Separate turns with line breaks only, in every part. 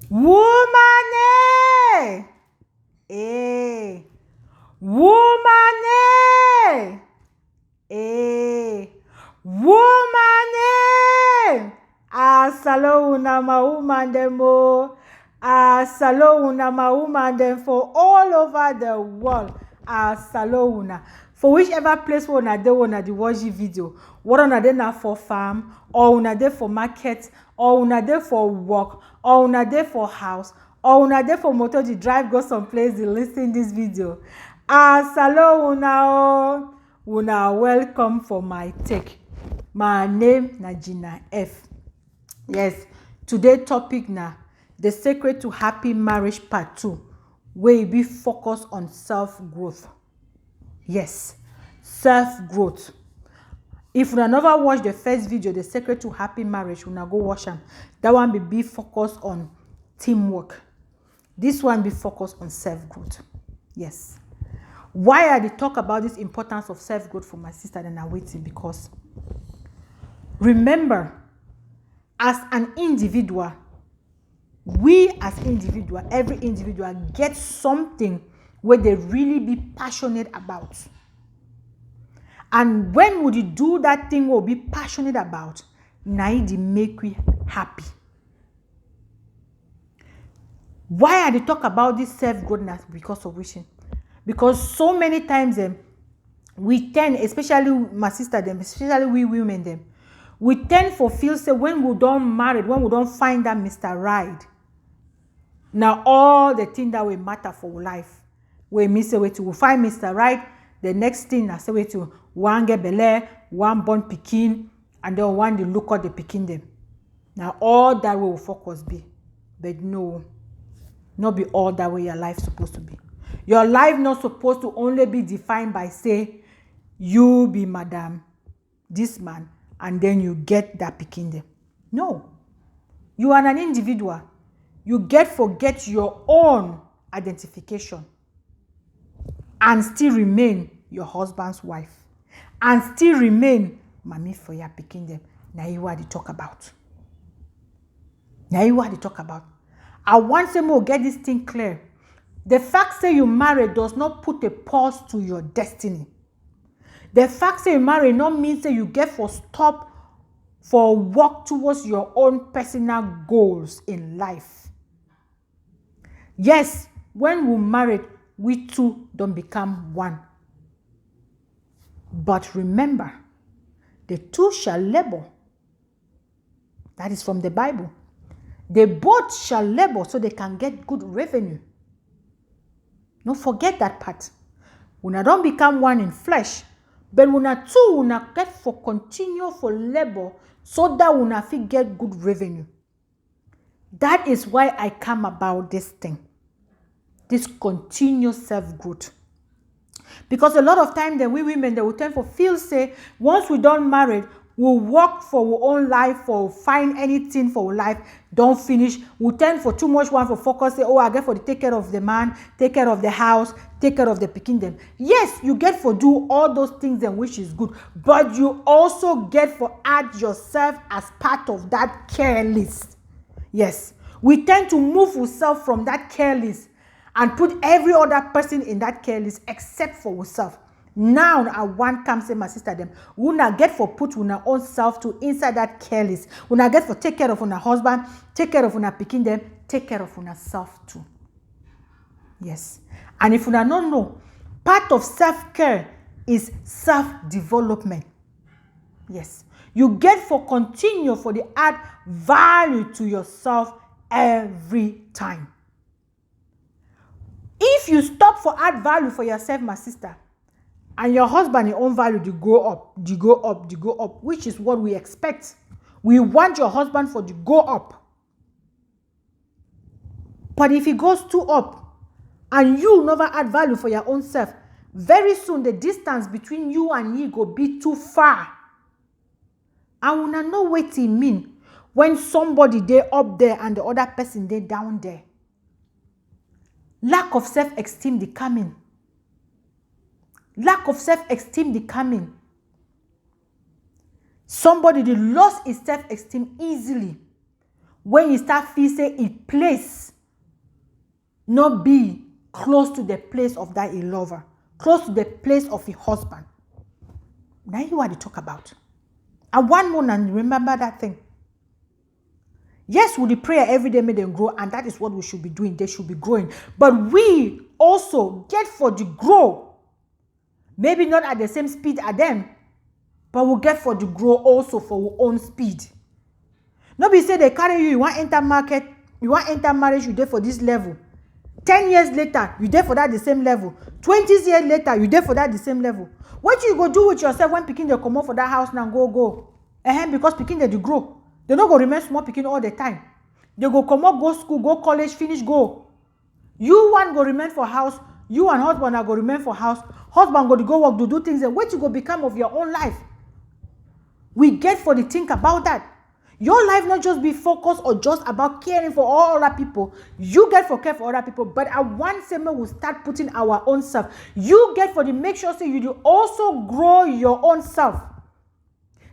Woman, eh. Woman, eh. Woman, salo una ma woman dem o. Salo una ma woman dem for all over the world. Salo una. For whichever place una dey una dey watch the video, whether una dey na for farm, or una dey for market, or una dey for work, or una dey for house, or una dey for motor dey drive go some place dey listen this video. Salo una o. Una welcome for MyTake. My name na Gina F. Yes, today topic na the secret to happy marriage part 2, where e be focus on self-growth. Yes, self-growth. If una never watch the first video, the secret to happy marriage, una go watch am. That one be focus on teamwork. This one be focus on self-growth. Yes. Why I dey talk about this importance of self-growth for my sister and I waiting? Because remember, as an individual, we as individual, every individual get something where they really be passionate about. And when would you do that thing we'll be passionate about, na it make we happy. Why I dey talk about this self-growth? Because of wishing. Because so many times we tend, especially my sister them, especially we women them, we tend for feel say when we don't marry, when we don't find that Mr. Right, now all the things that will matter for life, we miss away to find Mr. Right. The next thing I say we to one get belle, one born pikin, and then one they look at the pikin them. Now all that will focus be, but no, not be all that way your life supposed to be. Your life not supposed to only be defined by say you be madam this man and then you get that pikin them. No, you are an individual. You forget your own identification and still remain your husband's wife and still remain mommy for your pikin them. Now you are the talk about. Now you are the talk about. I want some more get this thing clear. The fact that you marry does not put a pause to your destiny. The fact that you marry not means that you get for stop for walk towards your own personal goals in life. Yes, when we married, we two don't become one. But remember, the two shall labor. That is from the Bible. They both shall labor so they can get good revenue. Don't forget that part. Una don't become one in flesh, but una two una get for continue for labor so that una fit get good revenue. That is why I come about this thing, this continuous self-growth. Because a lot of time we women they will tend for feel say once we don't marry, we'll work for our own life or find anything for our life, don't finish. We tend for too much one for focus, say, oh, I get for the take care of the man, take care of the house, take care of the pikin them. Yes, you get for do all those things and which is good, but you also get for add yourself as part of that care list. Yes, we tend to move ourselves from that care list and put every other person in that care list except for ourselves. Now, I want come say my sister them. Una get for put una own self to inside that care list. Una get for take care of una husband, take care of una pikin them, take care of una self too. Yes. And if una don't know, part of self-care is self-development. Yes. You get for continue for the add value to yourself every time. If you stop for add value for yourself, my sister, and your husband, your own value, they go up, they go up, they go up, which is what we expect. We want your husband for the go up. But if he goes too up, and you never add value for your own self, very soon the distance between you and he go be too far. And we know what it mean when somebody they up there and the other person they down there. Lack of self-esteem they come in. Lack of self-esteem they come in. Somebody they lost his self-esteem easily when you start feel say it place not be close to the place of that a lover, close to the place of a husband. Now you want to talk about. And one more and remember that thing. Yes, with the prayer every day make them grow, and that is what we should be doing. They should be growing. But we also get for the grow. Maybe not at the same speed as them, but we'll get for the grow also for our own speed. Nobody say they carry you want to enter market, you want to enter marriage, you there for this level. 10 years later, you there for that the same level. 20 years later, you there for that the same level. What you go do with yourself when picking they come out for that house now go? Because picking they grow. They not go remain small picking all the time. They go come up, go school, go college, finish, go. You one go remain for house. You and husband are go remain for house. Husband go to go work to do things. And what you go become of your own life? We get for the think about that. Your life not just be focused or just about caring for all other people. You get for care for other people, but at one segment we'll start putting our own self. You get for the make sure so you do also grow your own self.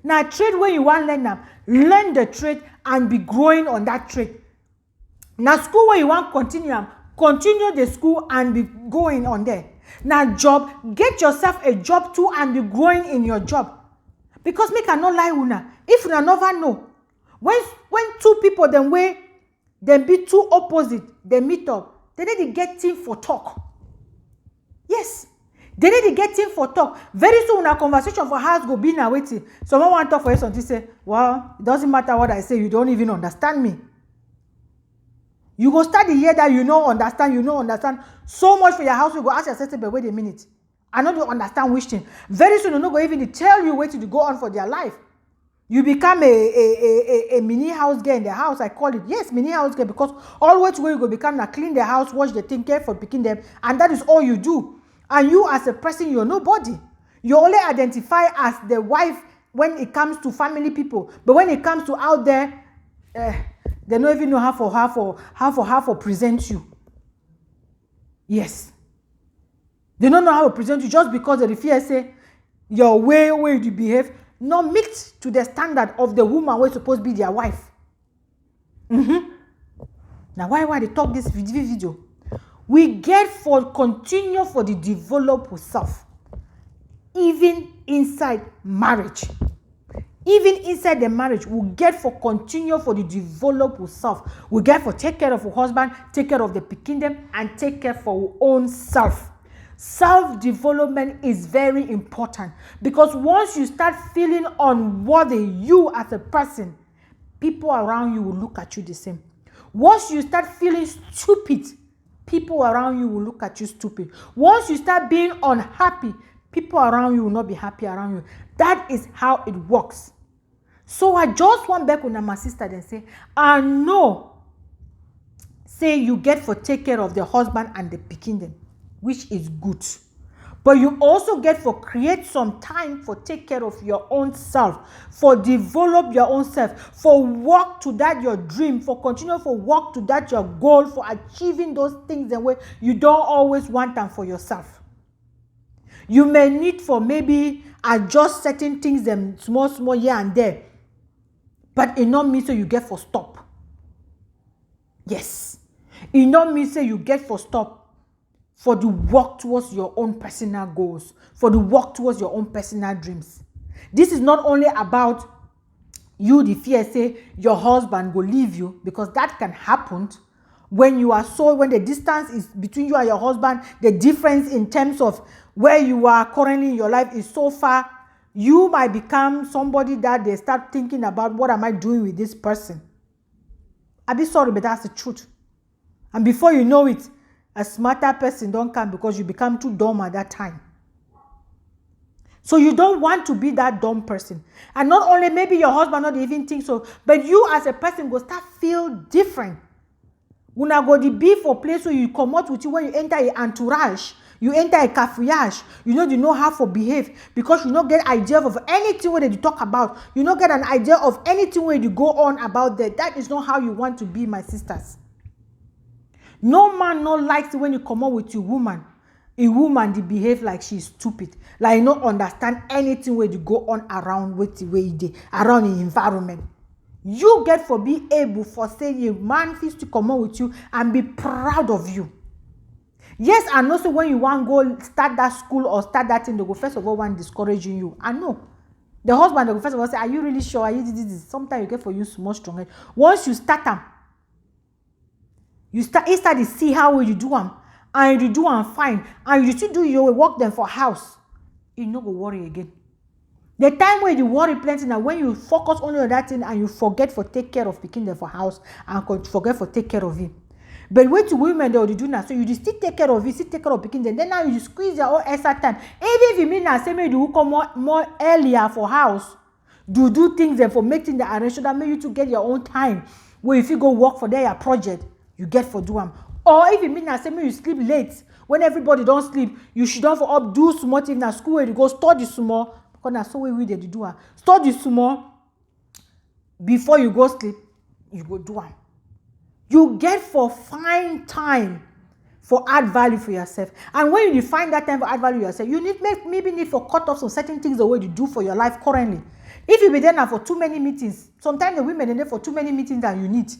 Now trade where you want to learn the trade and be growing on that trade. Now school where you want continue the school and be going on there. Now job, get yourself a job too and be growing in your job. Because me cannot lie una. If you never know, when two people then way then be two opposite, they meet up, they need to get team for talk. Yes. They need to get in for talk. Very soon, a conversation for house go be now waiting. Someone want to talk for you, something say, well, it doesn't matter what I say, you don't even understand me. You go start the year that you know understand so much for your house. You go ask yourself, but wait a minute. I know you understand which thing. Very soon, you not go even tell you where to go on for their life. You become a mini house girl in the house. I call it, yes, mini house girl, because always where you go become now clean the house, wash the thing, care for picking them, and that is all you do. And you as a person, you're nobody. You only identify as the wife when it comes to family people. But when it comes to out there, they don't even know how to present you. Yes. They don't know how to present you just because the fear say your way you behave not meet to the standard of the woman who is supposed to be their wife. Now why they talk this video? We get for continue for the develop self. Even inside marriage. Even inside the marriage, we get for continue for the develop self. We get for take care of our husband, take care of the kingdom, and take care for our own self. Self-development is very important because once you start feeling unworthy, you as a person, people around you will look at you the same. Once you start feeling stupid, people around you will look at you stupid. Once you start being unhappy, people around you will not be happy around you. That is how it works. So I just want back on my sister and say, I know, say you get for take care of the husband and the kingdom, which is good. But you also get for create some time for take care of your own self, for develop your own self, for work to that your dream, for continue for work to that your goal, for achieving those things and way you don't always want them for yourself. You may need for maybe adjust certain things them small here and there, but it not mean so you get for stop. Yes, it not mean so you get for stop. For the work towards your own personal goals, for the work towards your own personal dreams. This is not only about you, the fear, say your husband will leave you, because that can happen when the distance is between you and your husband, the difference in terms of where you are currently in your life is so far, you might become somebody that they start thinking about, what am I doing with this person? I'll be sorry, but that's the truth. And before you know it, a smarter person don't come because you become too dumb at that time. So you don't want to be that dumb person. And not only maybe your husband not even think so, but you as a person go start feel different. When I go to be for place where you come out with you when you enter an entourage, you enter a cafeage, you know how to behave because you don't get idea of anything where they talk about. You don't get an idea of anything where you go on about that. That is not how you want to be, my sisters. No man no likes when you come out with a woman they behave like she's stupid, like you don't understand anything where you go on around with the way they around the environment. You get for be able for saying a man feels to come on with you and be proud of you. Yes, and also when you want to go start that school or start that thing, they go first of all want discouraging you. I know. The husband, they go first of all say, are you really sure? Are you this? Sometimes you get for you small stronger. Once you start them, you start to see how you do them, and you do them fine, and you still do your work them for house. You no go worry again. The time when you worry plenty now, when you focus only on that thing and you forget for take care of picking them for house and forget for take care of him. But when to women they already do now, so you just still take care of it, still take care of picking them. Then now you squeeze your own extra time. Even if you mean now say maybe you come more earlier for house, do things and for making the arrange so that maybe you to get your own time. Where if you go work for their project, you get for do them. Or if you mean now say maybe you sleep late, when everybody don't sleep, you should don't for up do small thing na school where you go study small. Because that's so we did do it. Study small before you go sleep, you go do it. You get for find time for add value for yourself. And when you find that time for add value yourself, you maybe need for cut off some certain things the way you do for your life currently. If you be there now for too many meetings, sometimes the women are there for too many meetings than you need.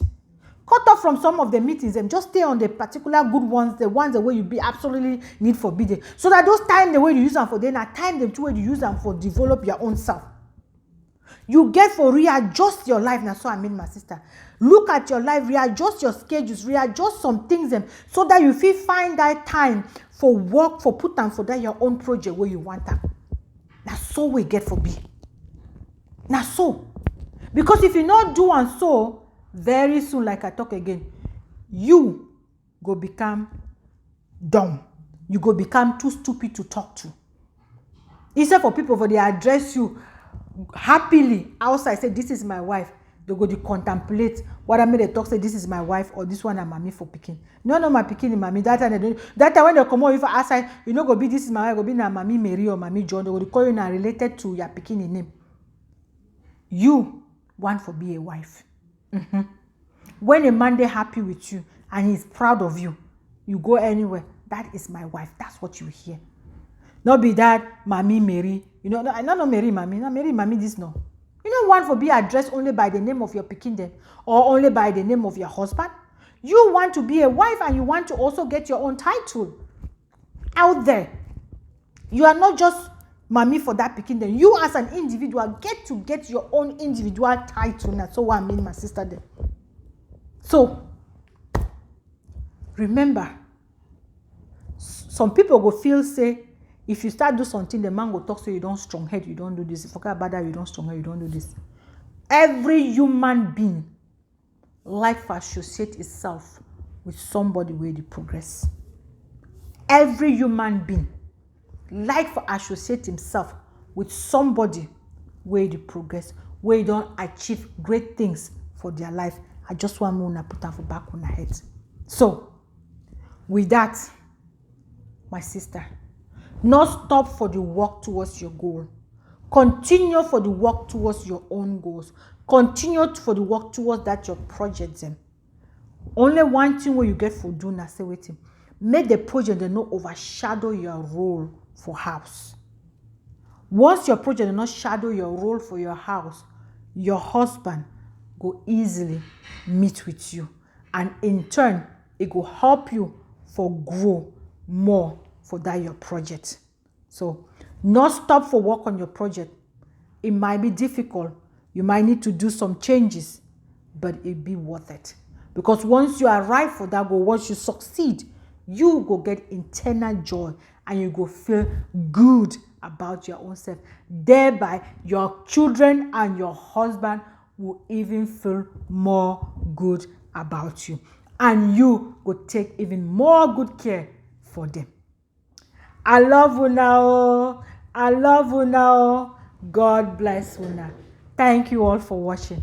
Cut off from some of the meetings and just stay on the particular good ones, the ones the way you be absolutely need for bidding. So that those time the way you use them for then are time the way you use them for develop your own self. You get for readjust your life. Now, so I mean, my sister, look at your life, readjust your schedules, readjust some things so that you feel find that time for work, for put them for that your own project where you want them. That's so we get for be. Now so. Because if you not do and so, very soon, like I talk again, you go become dumb. You go become too stupid to talk to. Instead for people for they address you happily outside, say this is my wife, they go to contemplate what I made they talk, say this is my wife or this one I'm mommy for picking. No, my picking mommy. That time when they come on you outside, you know go be this is my wife, go be na mommy Mary or mommy John, they go to call you now related to your picking name. You want for be a wife. When a man they happy with you and he's proud of you, you go anywhere. That is my wife. That's what you hear. Not be that mommy Mary. You know, I don't know Mary mommy. No Mary mommy this no. You don't want to be addressed only by the name of your pikin then, or only by the name of your husband. You want to be a wife and you want to also get your own title out there. You are not just mommy for that pikin then. You as an individual get your own individual title. That's what I mean, my sister then. So, remember, some people go feel say, if you start do something, the man will talk so you don't strong head, you don't do this. Forget about that, you don't strong head, you don't do this. Every human being like to associate itself with somebody where they progress. Every human being like to associate himself with somebody where they progress, where they don't achieve great things for their life. I just want to put that for back on my head. So, with that, my sister, not stop for the work towards your goal. Continue for the work towards your own goals. Continue for the work towards that your project. Only one thing where you get for doing is say waiting. Make the project not overshadow your role for house. Once your project does not shadow your role for your house, your husband go easily meet with you, and in turn it will help you for grow more for that your project. So not stop for work on your project. It might be difficult, you might need to do some changes, but it be worth it, because once you arrive for that goal, once you succeed, you go get internal joy and you go feel good about your own self. Thereby your children and your husband will even feel more good about you, and you will take even more good care for them. I love you now. I love you now. God bless you now. Thank you all for watching.